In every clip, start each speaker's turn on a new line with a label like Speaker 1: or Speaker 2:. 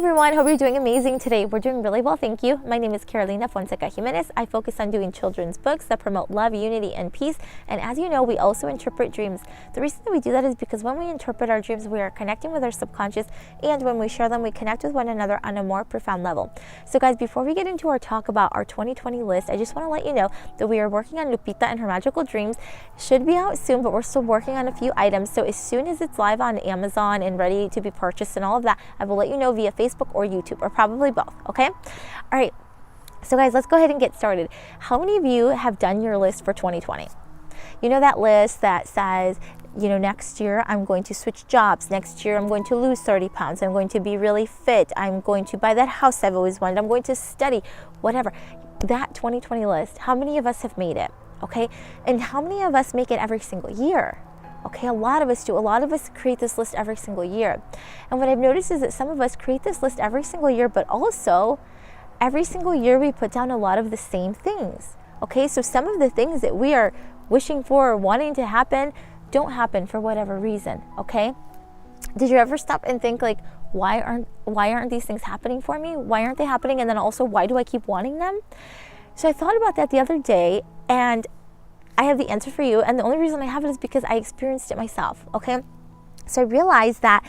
Speaker 1: everyone, hope you're doing amazing today. We're doing really well, thank you. My name is Carolina Fonseca Jimenez. I focus on doing children's books that promote love, unity, and peace. And as you know, we also interpret dreams. The reason that we do that is because when we interpret our dreams, we are connecting with our subconscious, and when we share them, we connect with one another on a more profound level. So guys, before we get into our talk about our 2020 list, I just want to let you know that we are working on Lupita and her magical dreams. Should be out soon, but we're still working on a few items. So as soon as it's live on Amazon and ready to be purchased and all of that, I will let you know via Facebook or YouTube, or probably both, okay? All right, so guys, let's go ahead and get started. How many of you have done your list for 2020? You know that list that says, you know, next year I'm going to switch jobs. Next year I'm going to lose 30 pounds. I'm going to be really fit. I'm going to buy that house I've always wanted. I'm going to study, whatever. That 2020 list, how many of us have made it, okay? And how many of us make it every single year? Okay, a lot of us do. A lot of us create this list every single year. And what I've noticed is that some of us create this list every single year, but also every single year we put down a lot of the same things. Okay, so some of the things that we are wishing for or wanting to happen don't happen for whatever reason, okay? Did you ever stop and think, like, why aren't these things happening for me? Why aren't they happening? And then also, why do I keep wanting them? So I thought about that the other day, and I have the answer for you, and the only reason I have it is because I experienced it myself, okay? So I realized that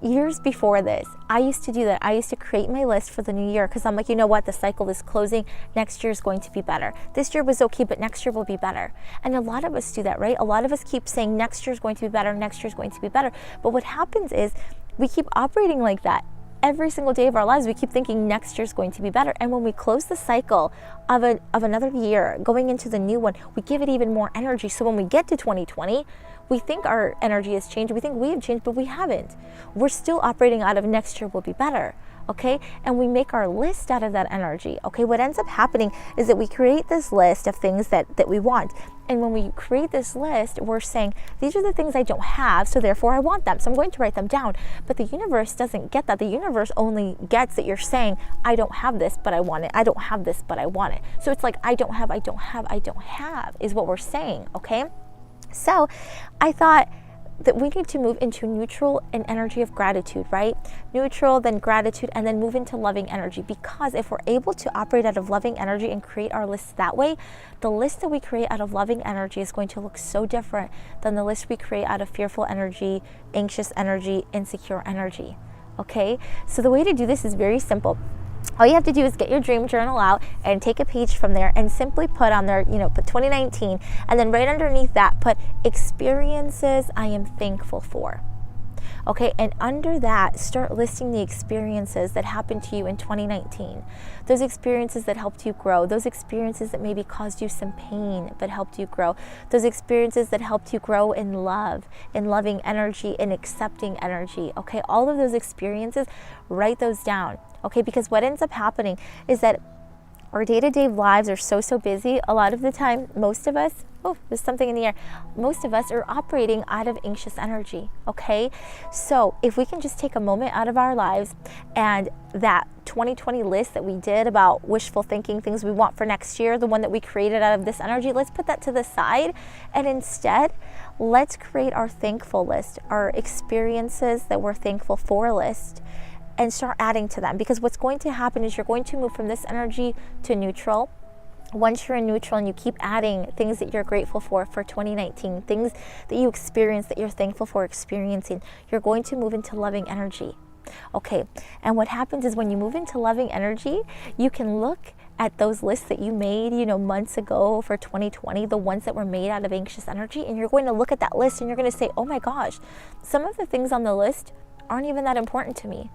Speaker 1: years before this, I used to do that. I used to create my list for the new year because I'm like, you know what? The cycle is closing. Next year is going to be better. This year was okay, but next year will be better. And a lot of us do that, right? A lot of us keep saying next year is going to be better, next year is going to be better. But what happens is we keep operating like that. Every single day of our lives, we keep thinking next year is going to be better. And when we close the cycle of another year, going into the new one, we give it even more energy. So when we get to 2020, we think our energy has changed. We think we have changed, but we haven't. We're still operating out of next year will be better, okay? And we make our list out of that energy, okay? What ends up happening is that we create this list of things that we want. And when we create this list, we're saying, these are the things I don't have, so therefore I want them. So I'm going to write them down. But the universe doesn't get that. The universe only gets that you're saying, I don't have this, but I want it. I don't have this, but I want it. So it's like, I don't have is what we're saying, okay? So I thought that we need to move into neutral and energy of gratitude, right? Neutral, then gratitude, and then move into loving energy. Because if we're able to operate out of loving energy and create our lists that way, the list that we create out of loving energy is going to look so different than the list we create out of fearful energy, anxious energy, insecure energy, okay? So the way to do this is very simple. All you have to do is get your dream journal out and take a page from there and simply put on there, you know, put 2019, and then right underneath that, put experiences I am thankful for. Okay, and under that, start listing the experiences that happened to you in 2019. Those experiences that helped you grow. Those experiences that maybe caused you some pain but helped you grow. Those experiences that helped you grow in love, in loving energy, in accepting energy. Okay, all of those experiences, write those down. Okay, because what ends up happening is that our day-to-day lives are so busy. A lot of the time, most of us, oh, there's something in the air. Most of us are operating out of anxious energy, okay? So if we can just take a moment out of our lives, and that 2020 list that we did about wishful thinking, things we want for next year, the one that we created out of this energy, let's put that to the side. And instead, let's create our thankful list, our experiences that we're thankful for list, and start adding to them. Because what's going to happen is you're going to move from this energy to neutral. Once you're in neutral and you keep adding things that you're grateful for 2019, things that you experience that you're thankful for experiencing, you're going to move into loving energy. Okay, and what happens is when you move into loving energy, you can look at those lists that you made, you know, months ago for 2020, the ones that were made out of anxious energy, and you're going to look at that list and you're going to say, oh my gosh, some of the things on the list aren't even that important to me.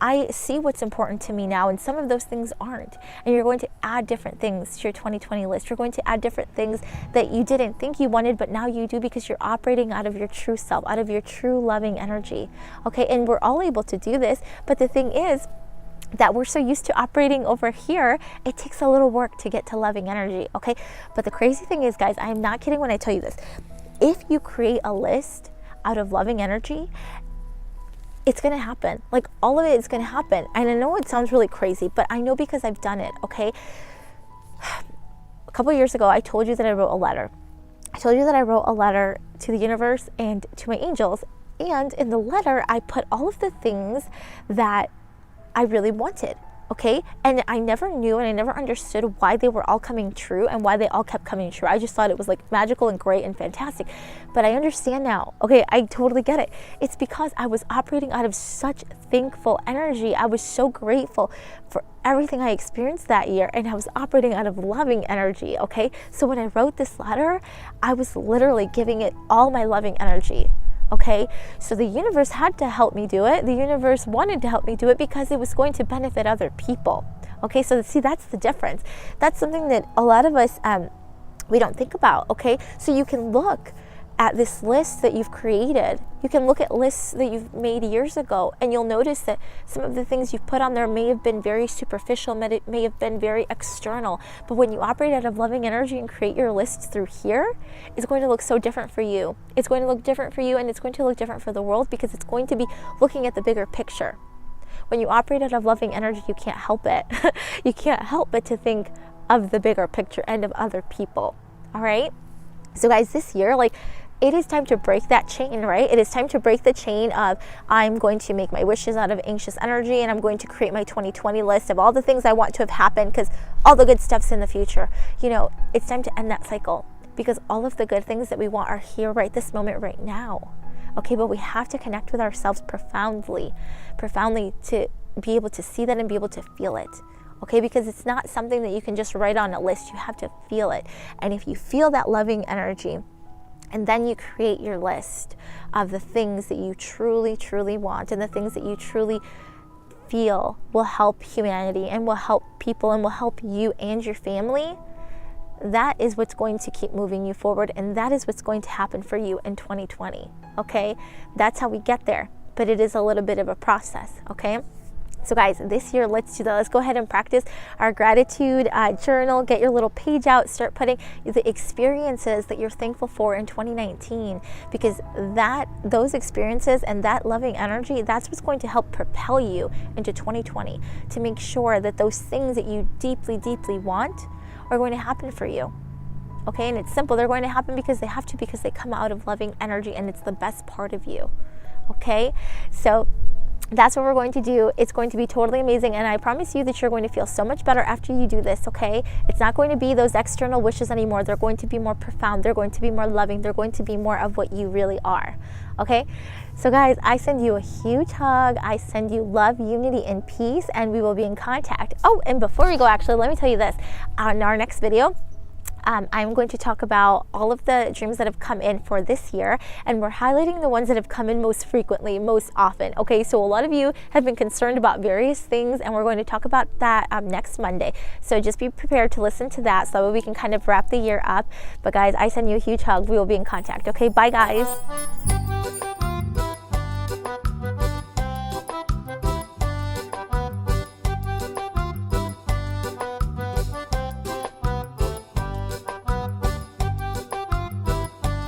Speaker 1: I see what's important to me now, and some of those things aren't. And you're going to add different things to your 2020 list. You're going to add different things that you didn't think you wanted, but now you do, because you're operating out of your true self, out of your true loving energy. Okay, and we're all able to do this, but the thing is that we're so used to operating over here, it takes a little work to get to loving energy, okay? But the crazy thing is, guys, I'm not kidding when I tell you this. If you create a list out of loving energy, it's going to happen. Like, all of it is going to happen. And I know it sounds really crazy, but I know because I've done it, okay? A couple of years ago, I told you that I wrote a letter. I told you that I wrote a letter to the universe and to my angels. And in the letter, I put all of the things that I really wanted. Okay, and I never knew and I never understood why they were all coming true and why they all kept coming true. I just thought it was like magical and great and fantastic. But I understand now. Okay, I totally get it. It's because I was operating out of such thankful energy. I was so grateful for everything I experienced that year, and I was operating out of loving energy. Okay, so when I wrote this letter, I was literally giving it all my loving energy. Okay, so the universe had to help me do it. The universe wanted to help me do it because it was going to benefit other people. Okay, so see, that's the difference. That's something that a lot of us, we don't think about. Okay, so you can look at this list that you've created. You can look at lists that you've made years ago, and you'll notice that some of the things you've put on there may have been very superficial, may have been very external. But when you operate out of loving energy and create your lists through here, it's going to look so different for you. It's going to look different for you, and it's going to look different for the world, because it's going to be looking at the bigger picture. When you operate out of loving energy, you can't help it. You can't help but to think of the bigger picture and of other people. All right? So guys, this year, like, it is time to break that chain, right? It is time to break the chain of, I'm going to make my wishes out of anxious energy, and I'm going to create my 2020 list of all the things I want to have happened, because all the good stuff's in the future. You know, it's time to end that cycle, because all of the good things that we want are here right this moment right now. Okay, but we have to connect with ourselves profoundly to be able to see that and be able to feel it. Okay, because it's not something that you can just write on a list. You have to feel it. And if you feel that loving energy, and then you create your list of the things that you truly, truly want, and the things that you truly feel will help humanity and will help people and will help you and your family, that is what's going to keep moving you forward, and that is what's going to happen for you in 2020. Okay, that's how we get there, but it is a little bit of a process. Okay, so guys, this year, let's do that. Let's go ahead and practice our gratitude journal. Get your little page out. Start putting the experiences that you're thankful for in 2019, because those experiences and that loving energy, that's what's going to help propel you into 2020, to make sure that those things that you deeply, deeply want are going to happen for you. Okay, and it's simple. They're going to happen because they have to, because they come out of loving energy, and it's the best part of you. Okay, so that's what we're going to do. It's going to be totally amazing, and I promise you that you're going to feel so much better after you do this. Okay, it's not going to be those external wishes anymore. They're going to be more profound. They're going to be more loving. They're going to be more of what you really are. Okay, so guys, I send you a huge hug. I send you love, unity, and peace, and we will be in contact. Oh, and before we go, actually, let me tell you this. On our next video, I'm going to talk about all of the dreams that have come in for this year, and we're highlighting the ones that have come in most frequently, most often. Okay, so a lot of you have been concerned about various things, and we're going to talk about that next Monday. So just be prepared to listen to that, so that we can kind of wrap the year up. But guys, I send you a huge hug. We will be in contact. Okay, bye guys.